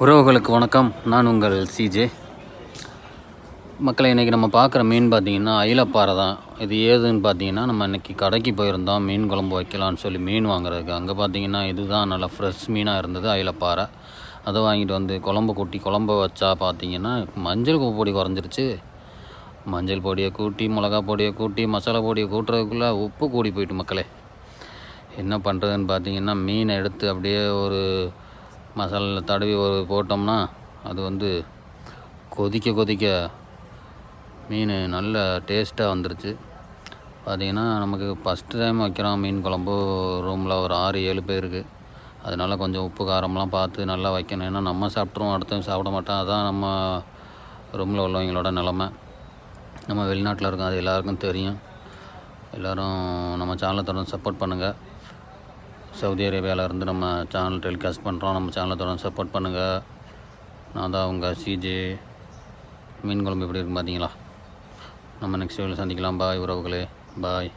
உறவுகளுக்கு வணக்கம். நான் உங்கள் சிஜே. மக்களை இன்றைக்கி நம்ம பார்க்குற மீன் பார்த்திங்கன்னா அயிலப்பாறை தான். இது ஏதுன்னு பார்த்தீங்கன்னா, நம்ம இன்றைக்கி கடைக்கு போயிருந்தோம் மீன் குழம்பு வைக்கலான்னு சொல்லி மீன் வாங்குறதுக்கு. அங்கே பார்த்திங்கன்னா இதுதான் நல்லா ஃப்ரெஷ் மீனாக இருந்தது, அயிலப்பாறை. அதை வாங்கிட்டு வந்து குழம்பு வச்சா பார்த்திங்கன்னா மஞ்சள் பொடி குறைஞ்சிருச்சு. மஞ்சள் பொடியை கூட்டி, மிளகா பொடியை கூட்டி, மசாலா பொடியை கூட்டுறதுக்குள்ளே உப்பு கூடி போயிட்டு மக்களே. என்ன பண்ணுறதுன்னு பார்த்தீங்கன்னா, மீனை எடுத்து அப்படியே ஒரு மசாலாவில் தடவி போட்டோம்னா அது கொதிக்க மீன் நல்ல டேஸ்ட்டாக வந்துருச்சு. பார்த்திங்கன்னா நமக்கு ஃபஸ்ட்டு டைம் வைக்கிறோம் மீன் குழம்பு. ரூமில் ஒரு 6-7 பேருக்கு. அதனால் கொஞ்சம் உப்பு காரம்லாம் பார்த்து நல்லா வைக்கணும். ஏன்னா நம்ம சாப்பிட்ருவோம், அடுத்தவங்க சாப்பிட மாட்டோம். அதான் நம்ம ரூமில் உள்ளவங்களோட நிலமை. நம்ம வெளிநாட்டில் இருக்கோம், அது எல்லாருக்கும் தெரியும். எல்லோரும் நம்ம சேனலை தொடர்ந்து சப்போர்ட் பண்ணுங்கள். சவுதி அரேபியாவிலேருந்து நம்ம சேனல் டெலிகாஸ்ட் பண்ணுறோம். நம்ம சேனலை தொடர்ந்து சப்போர்ட் பண்ணுங்கள். நான் தான் உங்கள் சிஜே. மீன் குழம்பு எப்படி இருக்குன்னு பார்த்தீங்களா? நம்ம நெக்ஸ்ட் வீடியோவில் சந்திக்கலாம். பாய் உறவுகளே, பாய்.